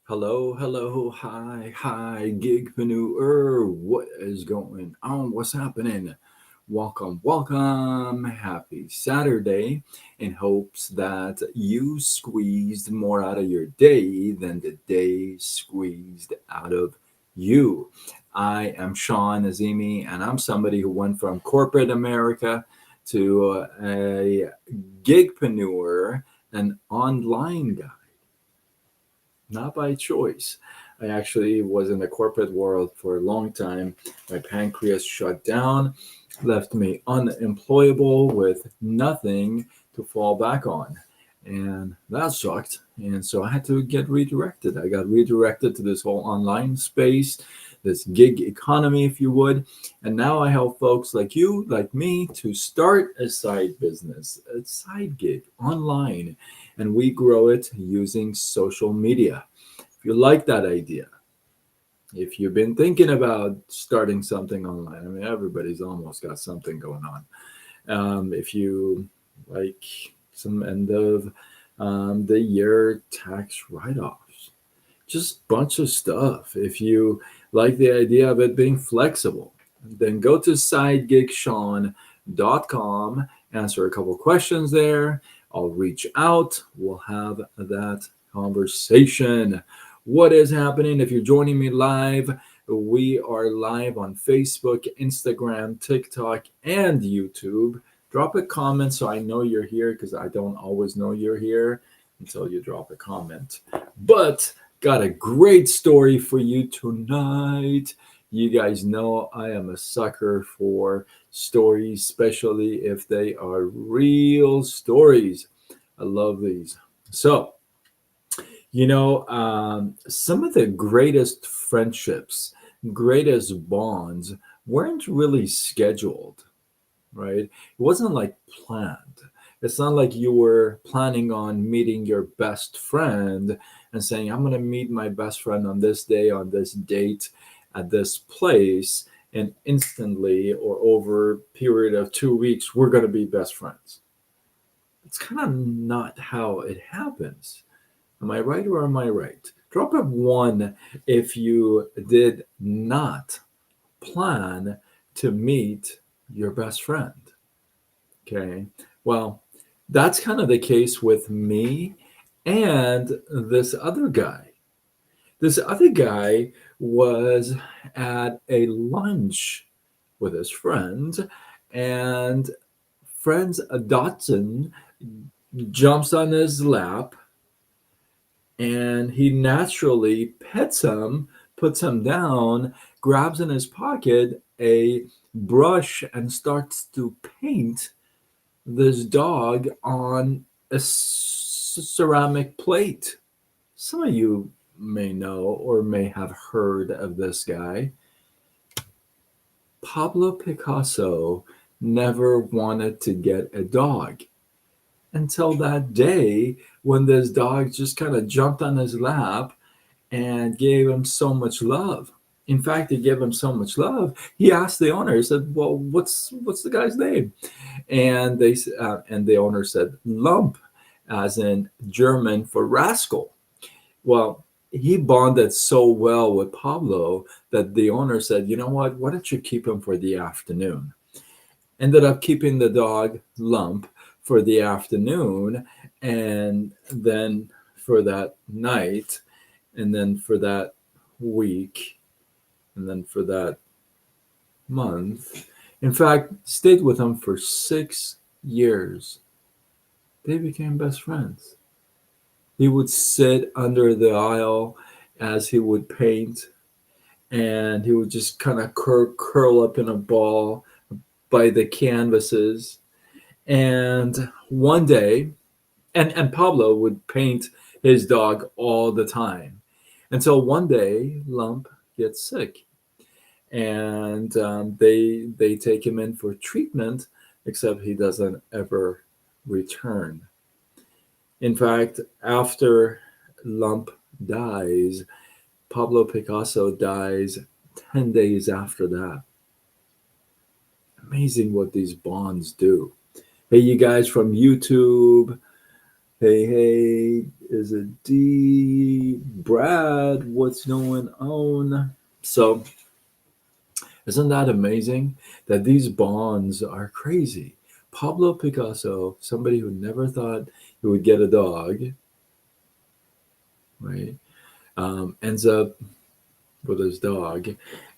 Hello, hello, hi, gigpreneur. What is going on? What's happening? Welcome, welcome. Happy Saturday. In hopes that you squeezed more out of your day than the day squeezed out of you. I am Sean Azimi, and I'm somebody who went from corporate America to a gigpreneur, an online guy, not by choice. I actually was in the corporate world for a long time. My pancreas shut down, left me unemployable with nothing to fall back on. And that sucked. And so I had to get redirected. I got redirected to this whole online space, this gig economy, if you would. And now I help folks like you, like me, to start a side business, a side gig online, and we grow it using social media. If you like that idea, if you've been thinking about starting something online, I mean, everybody's almost got something going on. If you like some end of the year tax write offs, just bunch of stuff. If you like the idea of it being flexible, then go to sidegigshawn.com, answer a couple questions there. I'll reach out. We'll have that conversation. What is happening? If you're joining me live, we are live on Facebook, Instagram, TikTok, and YouTube. Drop a comment so I know you're here because I don't always know you're here until you drop a comment. But got a great story for you tonight. You guys know I am a sucker for stories, especially if they are real stories. I love these. So, some of the greatest friendships, greatest bonds weren't really scheduled, right? It wasn't like planned. It's not like you were planning on meeting your best friend and saying, I'm going to meet my best friend on this day, on this date, at this place, and instantly or over a period of 2 weeks, we're going to be best friends. It's kind of not how it happens. Am I right or am I right? Drop a one if you did not plan to meet your best friend. Okay. Well, that's kind of the case with me and this other guy. This other guy was at a lunch with his friend, and friend's Dotson jumps on his lap and he naturally pets him, puts him down, grabs in his pocket a brush, and starts to paint this dog on a ceramic plate. Some of you may know or may have heard of this guy. Pablo Picasso never wanted to get a dog until that day when this dog just kind of jumped on his lap and gave him so much love. In fact, he gave him so much love. He asked the owner. He said, "Well, what's the guy's name?" And the owner said, "Lump," as in German for rascal. Well, he bonded so well with Pablo that the owner said, "You know what? Why don't you keep him for the afternoon?" Ended up keeping the dog Lump for the afternoon, and then for that night, and then for that week, and then for that month. In fact, stayed with him for 6 years. They became best friends. He would sit under the aisle as he would paint, and he would just kind of curl up in a ball by the canvases. And one day, and Pablo would paint his dog all the time. Until one day, Lump gets sick, and they take him in for treatment, except he doesn't ever return. In fact, after Lump dies, Pablo Picasso dies 10 days after that. Amazing what these bonds do. Hey, you guys from YouTube. Hey, is it D? Hey, Brad, what's going on? So, isn't that amazing that these bonds are crazy? Pablo Picasso, somebody who never thought he would get a dog, right, ends up with his dog,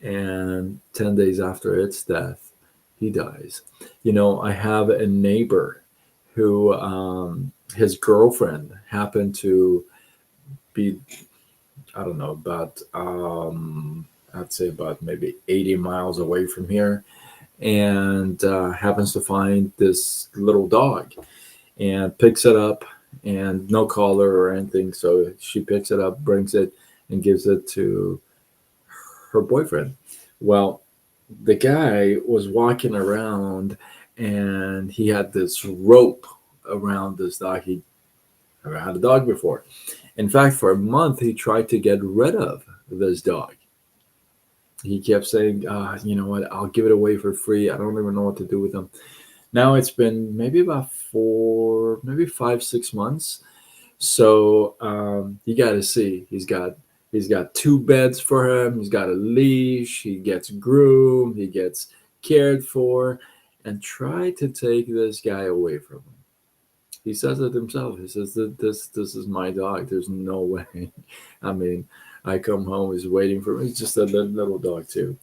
and 10 days after its death, he dies. I have a neighbor who his girlfriend happened to be, I don't know, about I'd say about maybe 80 miles away from here, and happens to find this little dog and picks it up, and no collar or anything. So she picks it up, brings it, and gives it to her boyfriend. Well, the guy was walking around, and he had this rope around this dog. He never had a dog before. In fact, for a month, he tried to get rid of this dog. He kept saying, you know what, I'll give it away for free. I don't even know what to do with him. Now it's been maybe about four, maybe 5, 6 months. So you got to see, he's got two beds for him. He's got a leash. He gets groomed. He gets cared for, and try to take this guy away from him. He says it himself. He says that this is my dog. There's no way. I mean, I come home, he's waiting for me. He's just a little dog too.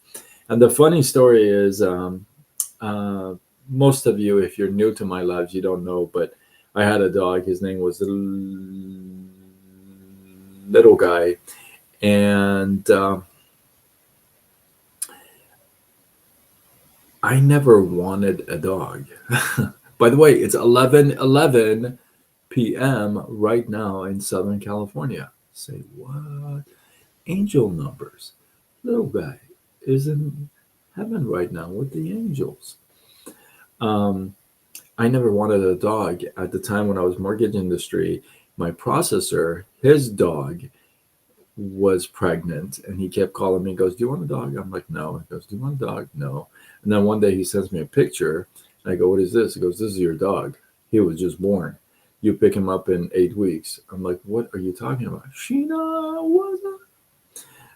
And the funny story is, uh, most of you, if you're new to my lives, you don't know, but I had a dog. His name was Little Guy, and I never wanted a dog. By the way, it's 11:11 p.m. right now in Southern California. Say what? Angel numbers. Little guy is in heaven right now with the angels. Um, I never wanted a dog at the time when I was mortgage industry. My processor, his dog was pregnant, and he kept calling me. He goes, "Do you want a dog?" I'm like, "No." He goes, "Do you want a dog?" No. And then one day he sends me a picture. And I go, "What is this?" He goes, "This is your dog. He was just born. You pick him up in 8 weeks." I'm like, "What are you talking about?" Sheena, what's up?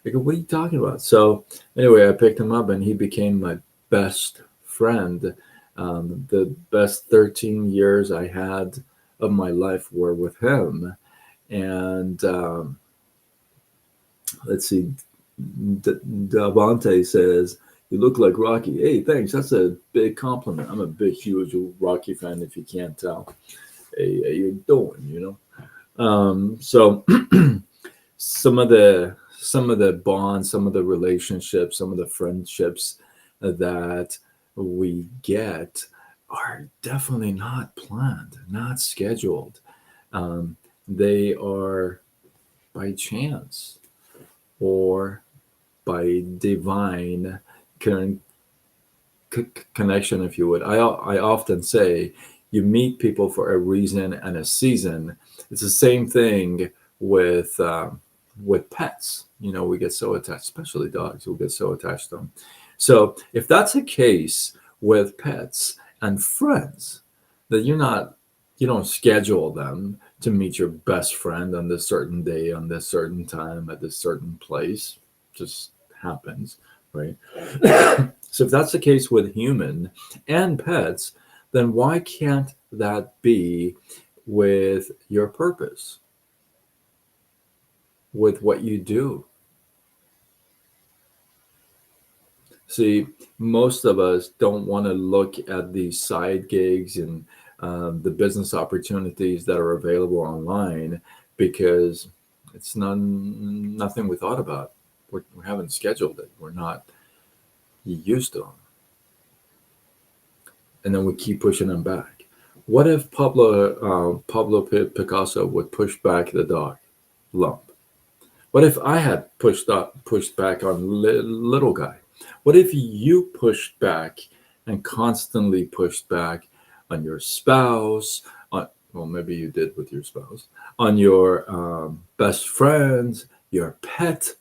I go, "What are you talking about?" So anyway, I picked him up, and he became my best friend. The best 13 years I had of my life were with him. And let's see, Davante says, "You look like Rocky." Hey, thanks. That's a big compliment. I'm a big, huge Rocky fan, if you can't tell. Hey, how you doing? So some of the bonds, some of the relationships, some of the friendships that we get are definitely not planned, not scheduled. Um, they are by chance or by divine con- connection, if you would. I often say you meet people for a reason and a season. It's the same thing with pets. We get so attached, especially dogs. We get so attached to them. So if that's the case with pets and friends, that you don't schedule them to meet your best friend on this certain day, on this certain time, at this certain place. Just happens, right? So if that's the case with human and pets, then why can't that be with your purpose, with what you do? See, most of us don't want to look at these side gigs and the business opportunities that are available online because it's nothing we thought about. We haven't scheduled it. We're not used to them, and then we keep pushing them back. What if Pablo Picasso would push back the dog lump? What if I had pushed back on little guy? What if you pushed back and constantly pushed back on your spouse? Well, maybe you did with your spouse, on your best friends, your pet,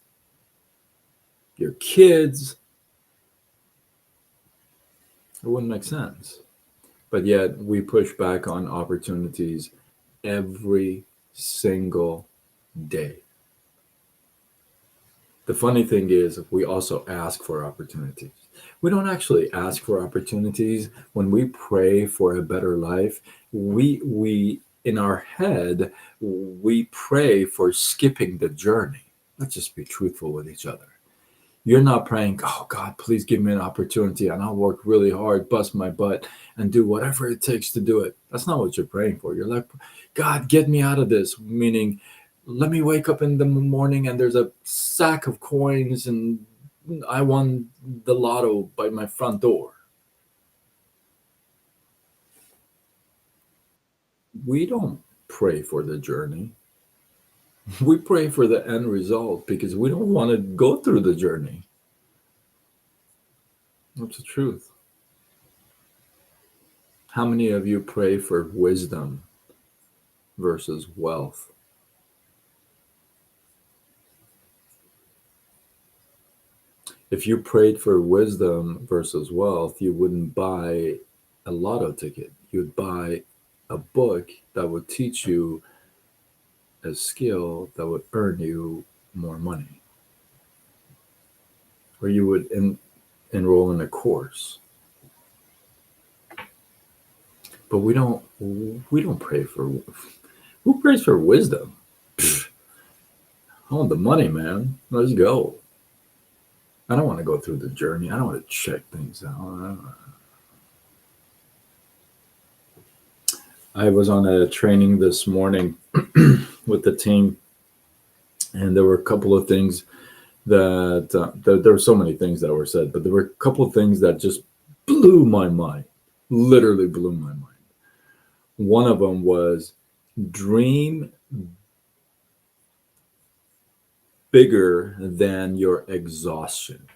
your kids. It wouldn't make sense. But yet we push back on opportunities every single day. The funny thing is, we also ask for opportunities. We don't actually ask for opportunities. When we pray for a better life, we in our head, we pray for skipping the journey. Let's just be truthful with each other. You're not praying, oh God, please give me an opportunity and I'll work really hard, bust my butt, and do whatever it takes to do it. That's not what you're praying for. You're like, God, get me out of this, meaning, let me wake up in the morning and there's a sack of coins and I won the lotto by my front door. We don't pray for the journey. We pray for the end result because we don't want to go through the journey. That's the truth. How many of you pray for wisdom versus wealth? If you prayed for wisdom versus wealth, you wouldn't buy a lotto ticket. You'd buy a book that would teach you a skill that would earn you more money. Or you would enroll in a course. But we don't pray for, who prays for wisdom? Pfft, I want the money, man. Let's go. I don't want to go through the journey. I don't want to check things out. I was on a training this morning with the team, and there were a couple of things that there were so many things that were said, but there were a couple of things that just blew my mind, literally blew my mind. One of them was dream bigger than your exhaustion.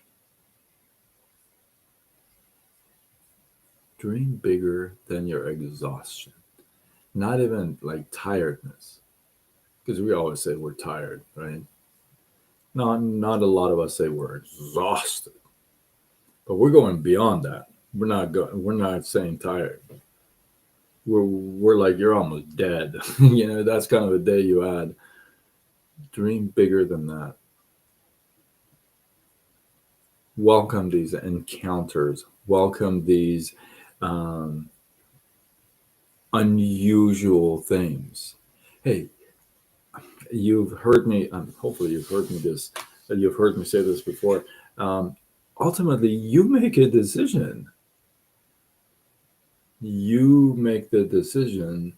Dream bigger than your exhaustion. Not even like tiredness, because we always say we're tired, right? Not a lot of us say we're exhausted, but we're going beyond that. We're not saying tired. We're like, you're almost dead. That's kind of a day you had. Dream bigger than that. Welcome these encounters. Welcome these um, unusual things. Hey, you've heard me. Hopefully, you've heard me this. You've heard me say this before. Um, Ultimately, you make a decision. You make the decision,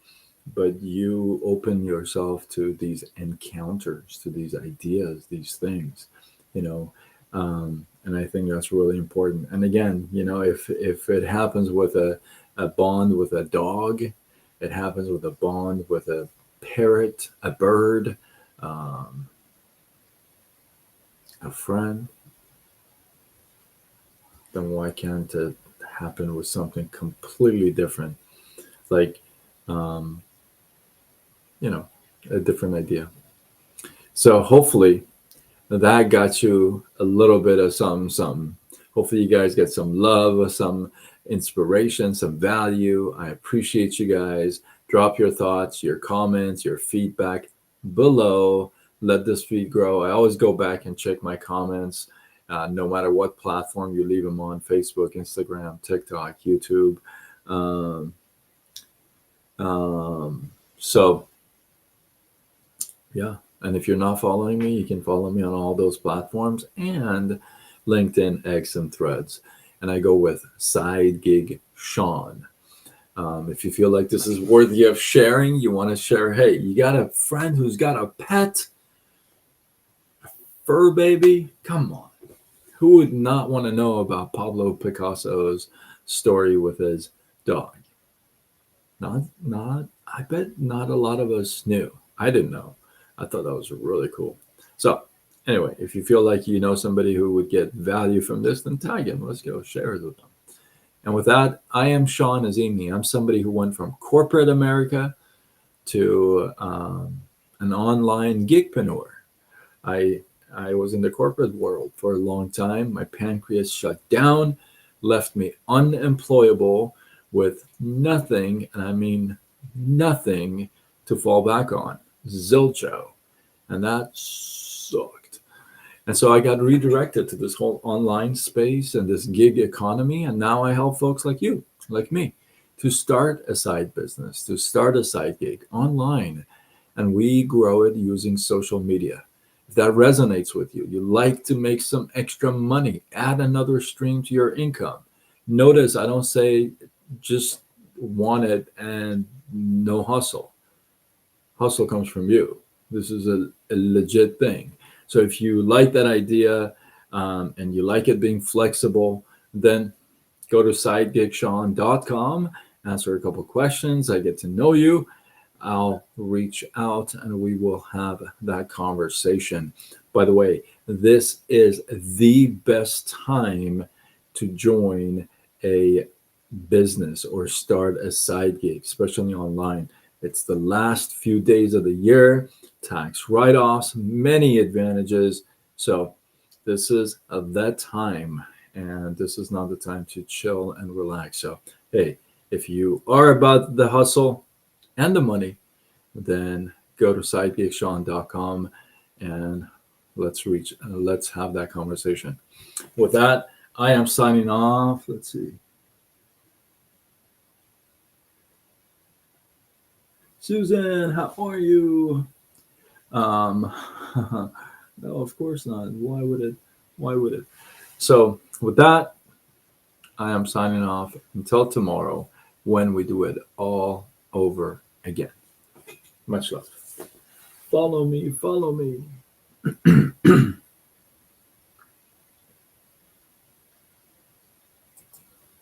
but you open yourself to these encounters, to these ideas, these things. You know, and I think that's really important. And again, if it happens with a bond with a dog, it happens with a bond with a parrot, a bird, um, a friend, then why can't it happen with something completely different? Like, um, you know, a different idea. So hopefully that got you a little bit of something, something. Hopefully you guys get some love, some inspiration, some value. I appreciate you guys. Drop your thoughts, your comments, your feedback below. Let this feed grow. I always go back and check my comments, no matter what platform you leave them on: Facebook, Instagram, TikTok, YouTube. Um, so, yeah. And if you're not following me, you can follow me on all those platforms and LinkedIn, X, and Threads. And I go with Side Gig Sean. If you feel like this is worthy of sharing, you want to share, hey, you got a friend who's got a pet, a fur baby? Come on. Who would not want to know about Pablo Picasso's story with his dog? I bet not a lot of us knew. I didn't know. I thought that was really cool. So, anyway, if you feel like you know somebody who would get value from this, then tag him. Let's go share it with them. And with that, I am Sean Azimi. I'm somebody who went from corporate America to an online gigpreneur. I I was in the corporate world for a long time. My pancreas shut down, left me unemployable with nothing, and I mean nothing to fall back on. Zilcho. And that sucked. And so I got redirected to this whole online space and this gig economy. And now I help folks like you, like me, to start a side business, to start a side gig online. And we grow it using social media. If that resonates with you, you like to make some extra money, add another stream to your income. Notice I don't say just want it and no hustle. Hustle comes from you. This is a legit thing. So if you like that idea and you like it being flexible, then go to sidegigshawn.com, answer a couple questions. I get to know you. I'll reach out and we will have that conversation. By the way, this is the best time to join a business or start a side gig, especially online. It's the last few days of the year, tax write offs, many advantages. So, this is that time, and this is not the time to chill and relax. So, hey, if you are about the hustle and the money, then go to sidegigshawn.com and let's have that conversation. With that, I am signing off. Let's see. Susan, how are you? Um, no, of course not. Why would it? Why would it? So, with that, I am signing off until tomorrow when we do it all over again. Much love. Follow me, follow me.